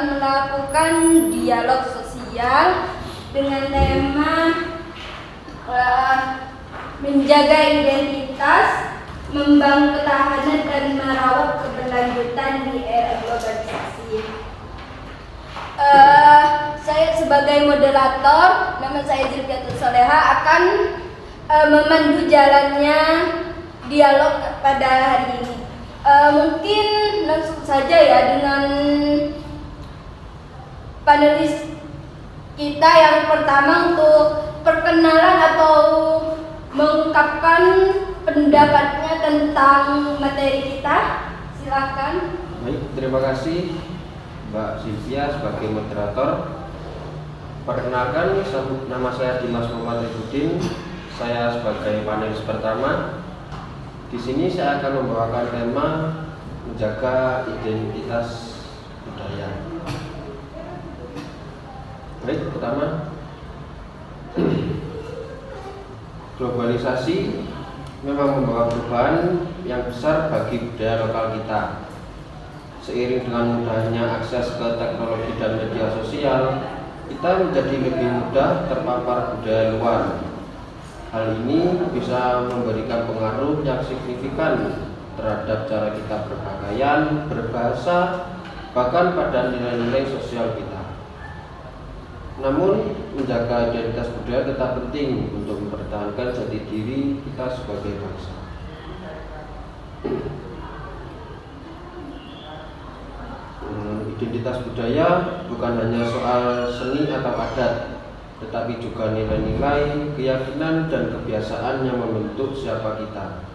melakukan dialog sosial dengan tema menjaga identitas, membangun ketahanan dan merawat keberlanjutan di era globalisasi. Saya sebagai moderator, nama saya Zilfiatul Soleha, akan memandu jalannya dialog pada hari ini. Mungkin langsung saja ya dengan panelis kita yang pertama untuk perkenalan atau mengungkapkan pendapatnya tentang materi kita. Silakan. Baik, terima kasih Mbak Sylvia sebagai moderator. Perkenalkan, nama saya Dimas Muhammad Rifudin. Saya sebagai panelis pertama. Di sini saya akan membawakan tema menjaga identitas budaya. Baik, pertama, globalisasi memang membawa perubahan yang besar bagi budaya lokal kita. Seiring dengan mudahnya akses ke teknologi dan media sosial, kita menjadi lebih mudah terpapar budaya luar. Hal ini bisa memberikan pengaruh yang signifikan terhadap cara kita berpakaian, berbahasa, bahkan pada nilai-nilai sosial kita. Namun, menjaga identitas budaya tetap penting untuk mempertahankan jati diri kita sebagai bangsa. Identitas budaya bukan hanya soal seni atau adat, tetapi juga nilai-nilai, keyakinan, dan kebiasaan yang membentuk siapa kita.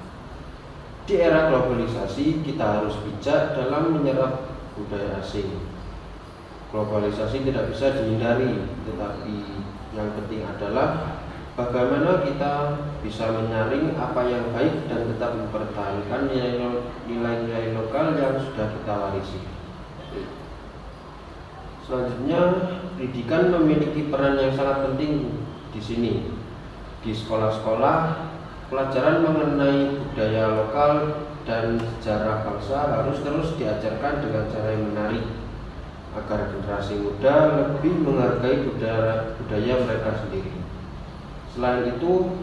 Di era globalisasi, kita harus bijak dalam menyerap budaya asing. Globalisasi tidak bisa dihindari, tetapi yang penting adalah bagaimana kita bisa menyaring apa yang baik dan tetap mempertahankan nilai-nilai lokal yang sudah kita warisi. Selanjutnya, pendidikan memiliki peran yang sangat penting di sini. Di sekolah-sekolah, pelajaran mengenai budaya lokal dan sejarah bangsa harus terus diajarkan dengan cara yang menarik, agar generasi muda lebih menghargai budaya mereka sendiri. Selain itu,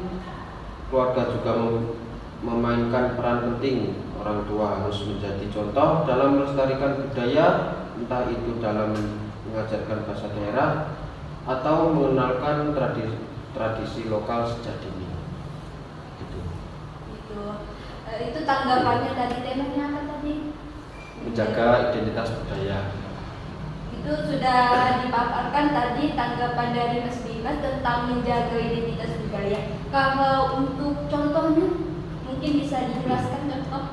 keluarga juga memainkan peran penting. Orang tua harus menjadi contoh dalam melestarikan budaya, entah itu dalam mengajarkan bahasa daerah atau mengenalkan tradisi lokal sejak dini. Itu tanggapannya dari temanya apa tadi? Menjaga identitas budaya. Itu sudah dipaparkan tadi tanggapan dari Mas Dimas tentang menjaga identitas budaya. Kalau untuk contohnya mungkin bisa dijelaskan contoh?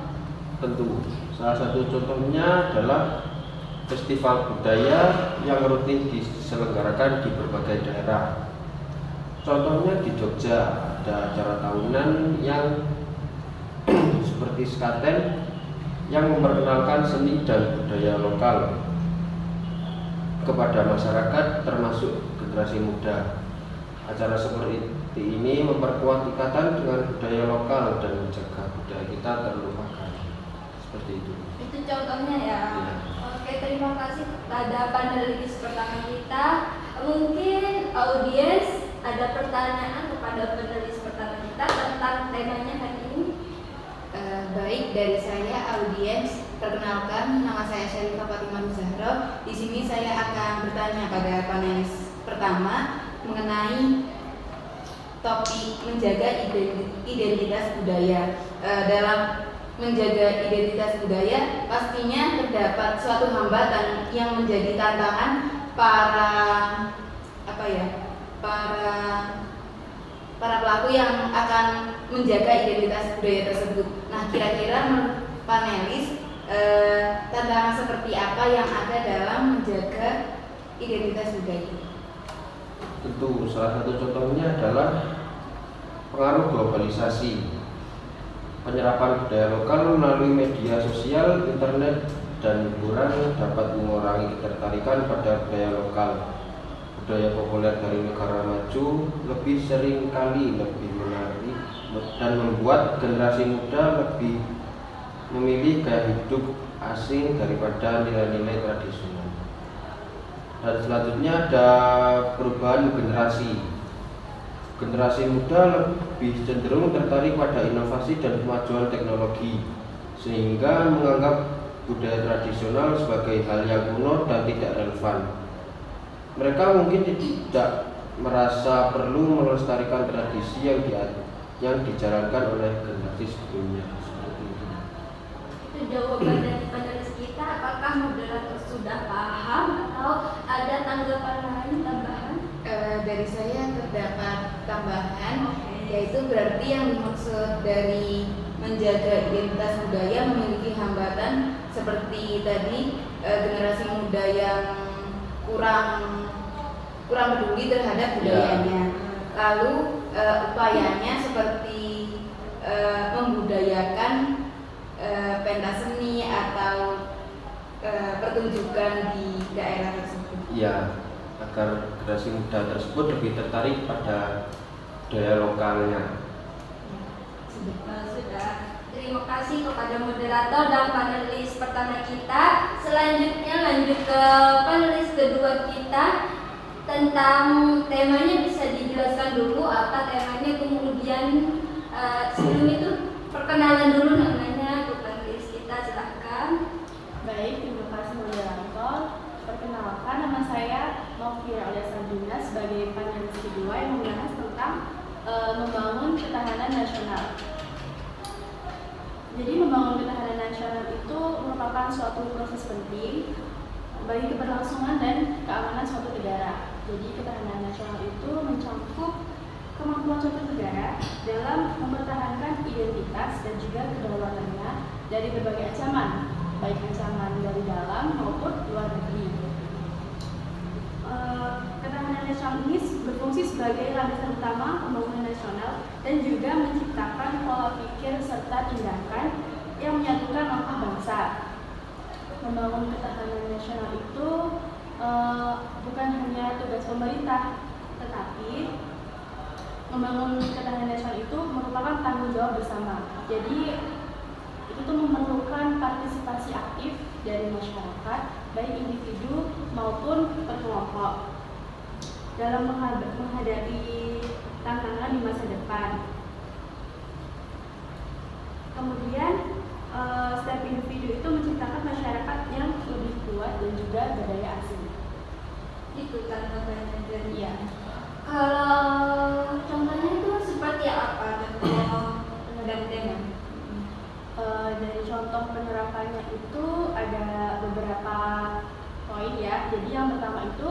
Tentu. Salah satu contohnya adalah festival budaya yang rutin diselenggarakan di berbagai daerah. Contohnya di Jogja ada acara tahunan yang seperti Skaten yang memperkenalkan seni dan budaya lokal kepada masyarakat termasuk generasi muda. Acara seperti ini memperkuat ikatan dengan budaya lokal dan menjaga budaya kita terlupakan. Seperti itu. Itu contohnya ya. Oke, terima kasih kepada panelis pertama kita. Mungkin audiens ada pertanyaan kepada panelis pertama kita tentang temanya hari ini. Baik, dari saya audiens, perkenalkan nama saya Syarifah Fatimah Zahra. Di sini saya akan bertanya pada panelis pertama mengenai topik menjaga identitas budaya. Dalam menjaga identitas budaya pastinya terdapat suatu hambatan yang menjadi tantangan para pelaku yang akan menjaga identitas budaya tersebut. Nah, kira-kira menurut panelis tantangan seperti apa yang ada dalam menjaga identitas budaya? Tentu salah satu contohnya adalah pengaruh globalisasi. Penyerapan budaya lokal melalui media sosial, internet, dan hiburan dapat mengurangi ketertarikan pada budaya lokal. Budaya populer dari negara maju lebih sering kali lebih menarik dan membuat generasi muda lebih memilih gaya hidup asing daripada nilai-nilai tradisional. Dan selanjutnya ada perubahan generasi. Generasi muda lebih cenderung tertarik pada inovasi dan kemajuan teknologi, sehingga menganggap budaya tradisional sebagai hal yang kuno dan tidak relevan. Mereka mungkin tidak merasa perlu melestarikan tradisi yang dijalankan oleh generasi sebelumnya. Seperti itu. Itu jawaban dari panelis kita. Apakah moderator sudah paham atau ada tanggapan lain tambahan? Dari saya terdapat tambahan, yaitu berarti yang dimaksud dari menjaga identitas budaya memiliki hambatan seperti tadi generasi muda yang kurang peduli terhadap budayanya. Lalu upayanya seperti membudayakan pentas seni atau pertunjukan di daerah tersebut. Ya, agar generasi muda tersebut lebih tertarik pada budaya lokalnya. Sudah. Terima kasih kepada moderator dan panelis pertama kita. Selanjutnya lanjut ke panelis kedua kita. Tentang temanya bisa dijelaskan dulu apa temanya, kemudian sebelum itu perkenalan dulu namanya ke panelis kita, silahkan. Baik, terima kasih moderator. Perkenalkan, nama saya Novia Olesandina sebagai panelis kedua yang membahas tentang membangun ketahanan nasional. Jadi membangun ketahanan nasional itu merupakan suatu proses penting bagi keberlangsungan dan keamanan suatu negara. Jadi ketahanan nasional itu mencakup kemampuan suatu negara dalam mempertahankan identitas dan juga kedaulatannya dari berbagai ancaman, baik ancaman dari dalam maupun luar negeri. Ketahanan nasional ini berfungsi sebagai landasan utama pembangunan nasional dan juga menciptakan pola pikir serta tindakan yang menyatukan langkah bangsa. Membangun ketahanan nasional itu bukan hanya tugas pemerintah, tetapi membangun ketahanan nasional itu merupakan tanggung jawab bersama. Jadi itu tuh memerlukan partisipasi aktif dari masyarakat, baik individu maupun berkelompok, dalam menghadapi tantangan di masa depan. Kemudian setiap individu itu menciptakan masyarakat yang lebih kuat dan juga berdaya asing. Itu tantangannya dari Iya. Kalau contohnya itu seperti apa dan tema? Dari contoh penerapannya itu ada beberapa poin ya. Jadi yang pertama itu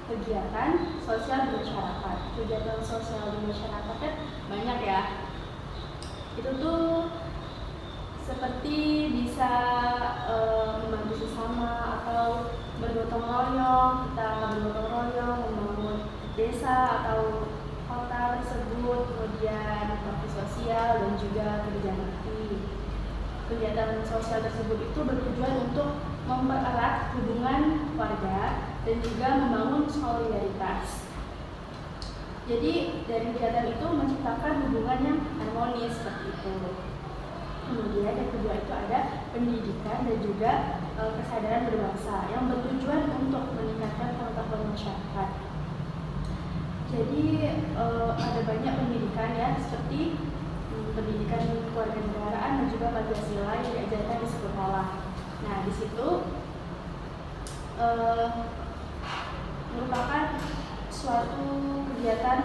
kegiatan sosial di masyarakat. Kegiatan sosial di masyarakat kan banyak ya. Itu tuh seperti bisa membantu sesama atau bergotong royong. Kita bergotong royong membangun desa atau kota tersebut, kemudian bakti sosial dan juga kerja bakti. Kegiatan sosial tersebut itu bertujuan untuk mempererat hubungan warga dan juga membangun solidaritas. Jadi dari kegiatan itu menciptakan hubungan yang harmonis seperti itu. Kemudian yang kedua itu ada pendidikan dan juga kesadaran berbangsa yang bertujuan untuk meningkatkan pengetahuan masyarakat. Jadi ada banyak pendidikan ya, seperti pendidikan kewarganegaraan dan juga Pancasila yang diajarkan di sekolah. Nah, di situ merupakan suatu kegiatan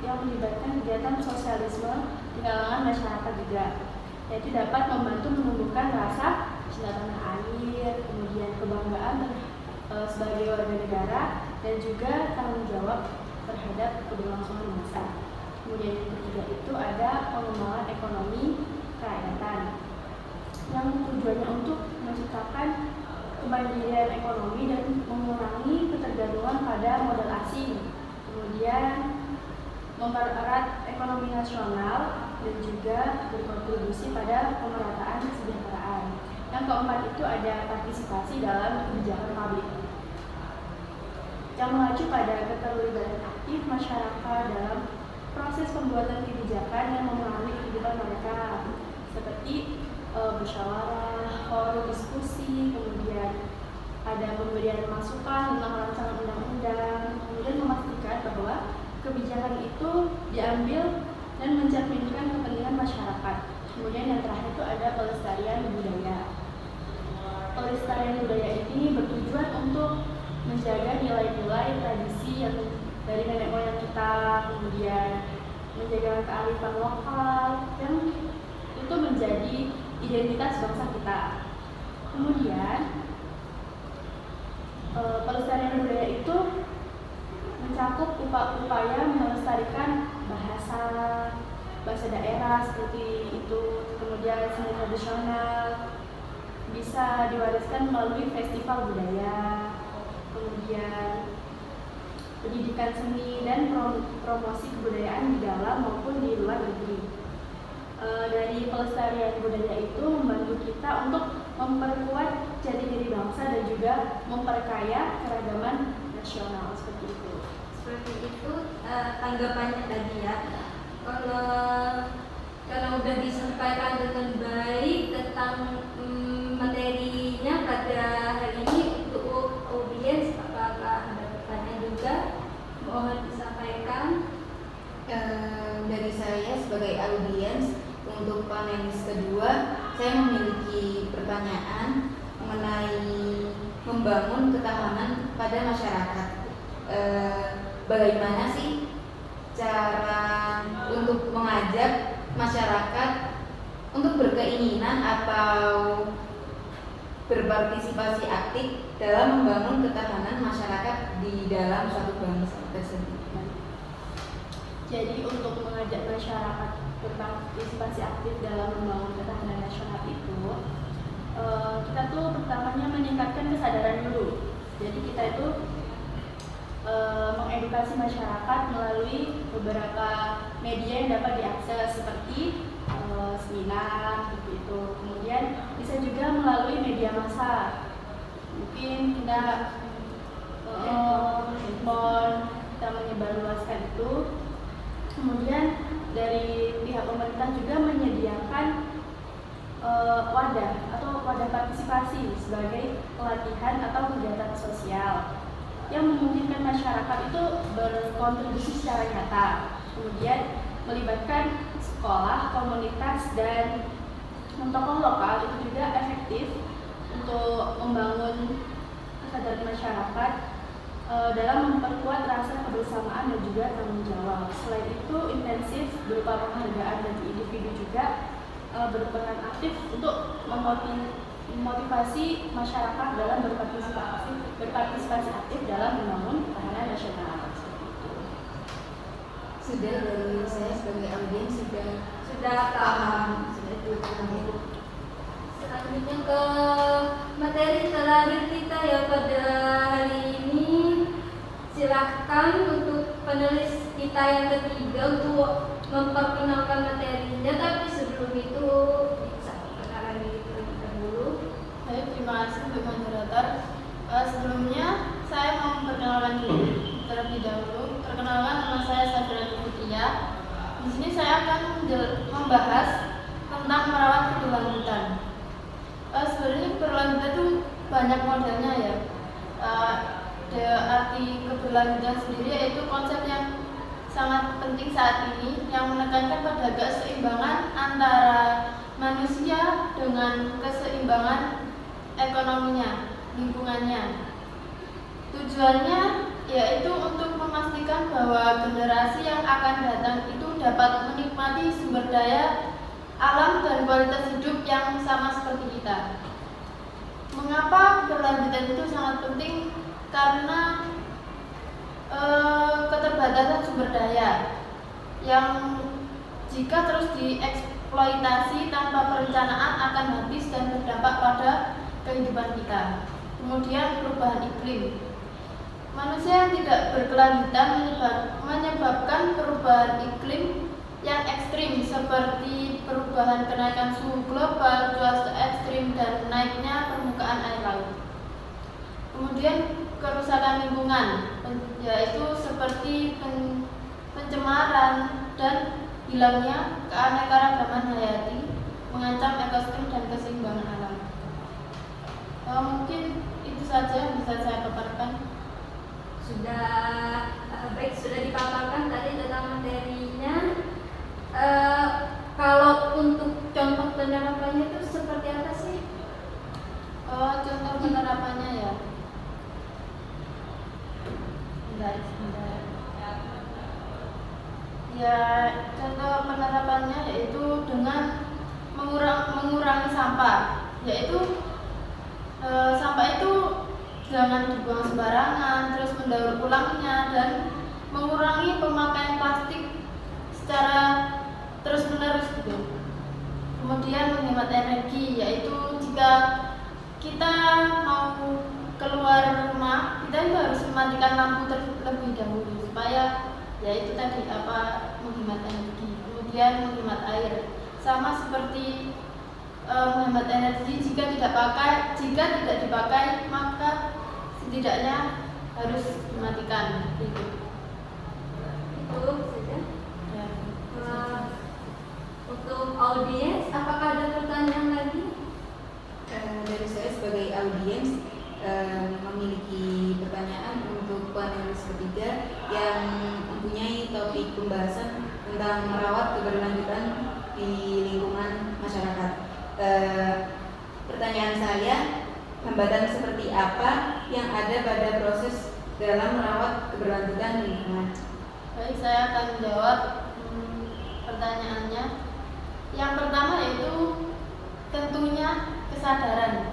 yang melibatkan kegiatan sosialisme di kalangan masyarakat juga, yaitu dapat membantu menumbuhkan rasa cinta tanah air, kemudian kebanggaan sebagai warga negara dan juga tanggung jawab terhadap keberlangsungan bangsa. Kemudian yang ketiga itu ada pengembangan ekonomi kerakyatan yang tujuannya untuk menciptakan kemandirian ekonomi dan mengurangi ketergantungan pada modal asing. Kemudian mempererat ekonomi nasional dan juga berkontribusi pada pemerataan kesejahteraan. Yang keempat itu ada partisipasi dalam kebijakan publik yang mengacu pada keterlibatan aktif masyarakat dalam proses pembuatan kebijakan yang mempengaruhi kehidupan mereka, seperti musyawarah, forum diskusi, kemudian ada pemberian masukan tentang rancangan undang-undang, kemudian memastikan bahwa kebijakan itu diambil dan mencerminkan kepentingan masyarakat. Kemudian yang terakhir itu ada pelestarian budaya. Pelestarian budaya ini bertujuan untuk menjaga nilai-nilai tradisi yang dari nenek moyang kita, kemudian menjaga kearifan lokal yang itu menjadi identitas bangsa kita. Kemudian pelestarian budaya itu mencakup upaya melestarikan bahasa daerah seperti itu, kemudian seni tradisional bisa diwariskan melalui festival budaya, kemudian pendidikan seni dan promosi kebudayaan di dalam maupun di luar negeri. Dari pelestarian budaya itu membantu kita untuk memperkuat jati diri bangsa dan juga memperkaya keragaman nasional seperti itu. Seperti itu tanggapannya tadi ya. Kalau udah disampaikan dengan baik tentang materinya pada hari ini, untuk audiens apakah ada pertanyaan juga? Mohon disampaikan. Dari saya sebagai audiens, untuk panelis kedua, saya memiliki pertanyaan mengenai membangun ketahanan pada masyarakat. Bagaimana sih cara untuk mengajak masyarakat untuk berkeinginan atau berpartisipasi aktif dalam membangun ketahanan masyarakat di dalam suatu bangsa tersebut? Jadi untuk mengajak masyarakat berpartisipasi aktif dalam membangun ketahanan nasional itu, kita tuh pertamanya meningkatkan kesadaran dulu. Jadi kita itu mengedukasi masyarakat melalui beberapa media yang dapat diakses seperti seminar gitu. Kemudian bisa juga melalui media massa. Mungkin kita handphone, kita menyebarluaskan itu. Kemudian dari pihak pemerintah juga menyediakan wadah atau wadah partisipasi sebagai pelatihan atau kegiatan sosial yang memungkinkan masyarakat itu berkontribusi secara nyata. Kemudian melibatkan sekolah, komunitas, dan tokoh lokal itu juga efektif untuk membangun kesadaran masyarakat dalam memperkuat rasa kebersamaan dan juga tanggung jawab. Selain itu, intensif berupa penghargaan dari individu juga berperan aktif untuk memotivasi masyarakat dalam berpartisipasi aktif dalam membangun ketahanan nasional. Sudah, dari saya sebagai audiens sudah paham. Selanjutnya ke materi terakhir kita ya pada hari ini. Silahkan untuk penulis kita yang ketiga untuk memperkenalkan materinya, tapi sebelum itu bisa perkenalan diri terlebih dahulu. Baik, terima kasih untuk moderator. Sebelumnya saya mau memperkenalkan diri terlebih dahulu. Perkenalkan, nama saya Safira Putria. Di sini saya akan membahas tentang merawat keberlanjutan. Sebenarnya keberlanjutan itu banyak modelnya ya. Arti keberlanjutan sendiri yaitu konsep yang sangat penting saat ini yang menekankan pada keseimbangan antara manusia dengan keseimbangan ekonominya, lingkungannya. Tujuannya yaitu untuk memastikan bahwa generasi yang akan datang itu dapat menikmati sumber daya alam dan kualitas hidup yang sama seperti kita. Mengapa keberlanjutan itu sangat penting? Karena keterbatasan sumber daya yang jika terus dieksploitasi tanpa perencanaan akan habis dan berdampak pada kehidupan kita. Kemudian perubahan iklim. Manusia yang tidak berkelanjutan menyebabkan perubahan iklim yang ekstrim seperti perubahan kenaikan suhu global, cuaca ekstrim, dan naiknya permukaan air laut. Kemudian kerusakan lingkungan, yaitu seperti pencemaran dan hilangnya keanekaragaman hayati, mengancam ekosistem dan keseimbangan alam. Mungkin itu saja yang bisa saya paparkan. Sudah baik, sudah dipaparkan tadi tentang materinya. Kalau untuk contoh penerapannya itu seperti apa sih? Oh, contoh penerapannya ya. Bentar. Ya, contoh penerapannya yaitu dengan mengurangi sampah, yaitu sampah itu jangan dibuang sembarangan, terus mendaur ulangnya dan mengurangi pemakaian plastik secara terus menerus gitu. Kemudian menghemat energi, yaitu jika kita mau keluar rumah kita itu harus mematikan lampu terlebih dahulu supaya yaitu tadi menghemat energi. Kemudian menghemat air, sama seperti menghemat energi jika tidak dipakai maka setidaknya harus dimatikan gitu. Itu saja. Ya. Untuk audiens, apakah ada pertanyaan lagi? Dari saya sebagai audiens memiliki pertanyaan untuk panelis ketiga yang mempunyai topik pembahasan tentang merawat keberlanjutan di lingkungan masyarakat. Pertanyaan saya, hambatan seperti apa yang ada pada proses dalam merawat keberlanjutan lingkungan? Baik, saya akan menjawab pertanyaannya. Yang pertama yaitu tentunya kesadaran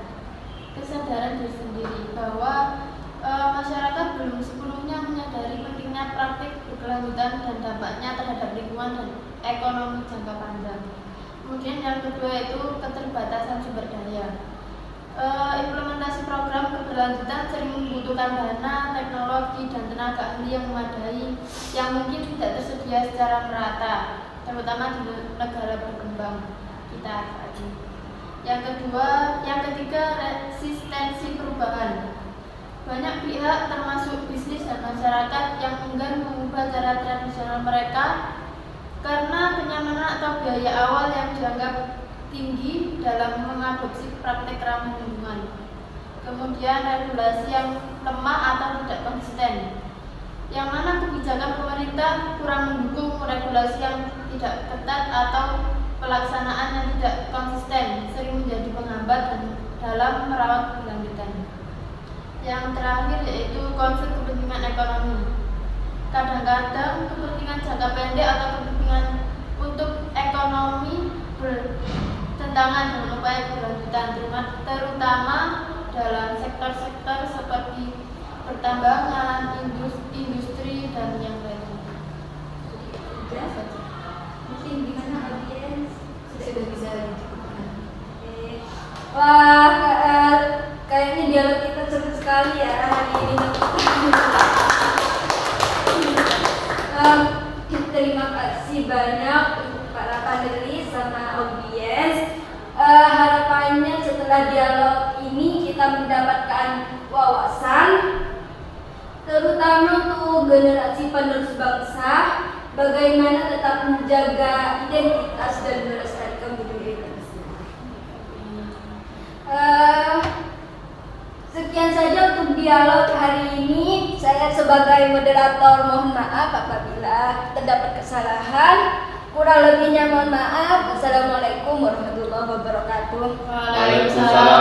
diri sendiri bahwa masyarakat belum sepenuhnya menyadari pentingnya praktik berkelanjutan dan dampaknya terhadap lingkungan dan ekonomi jangka panjang. Kemudian yang kedua itu keterbatasan sumber daya. Implementasi program keberlanjutan sering membutuhkan dana, teknologi, dan tenaga ahli yang memadai yang mungkin tidak tersedia secara merata, terutama di negara berkembang kita saat ini. Yang ketiga resistensi perubahan. Banyak pihak termasuk bisnis dan masyarakat yang enggan mengubah cara tradisional mereka karena kenyamanan atau biaya awal yang dianggap tinggi dalam mengadopsi praktik ramah lingkungan. Kemudian regulasi yang lemah atau tidak konsisten, yang mana kebijakan pemerintah kurang mendukung regulasi yang tidak ketat atau pelaksanaan yang tidak konsisten sering menjadi penghambat dalam merawat keberlanjutan. Yang terakhir yaitu konflik kepentingan ekonomi. Kadang-kadang kepentingan jangka pendek atau kepentingan untuk ekonomi bertentangan dengan upaya keberlanjutan, terutama dalam sektor-sektor seperti pertambangan, industri dan yang lainnya. Mungkin gimana audiens? Sudah bisa dicukupkan. Wah, kayaknya dialog kita seru sekali ya hari ini. Terima kasih banyak untuk para panelis sama audiens. Harapannya setelah dialog ini kita mendapatkan wawasan, terutama untuk generasi penerus bangsa, bagaimana tetap menjaga identitas dan melestarikan budaya Indonesia. Sekian saja untuk dialog hari ini. Saya sebagai moderator mohon maaf apabila terdapat kesalahan. Kurang lebihnya mohon maaf. Wassalamualaikum warahmatullahi wabarakatuh. Waalaikumsalam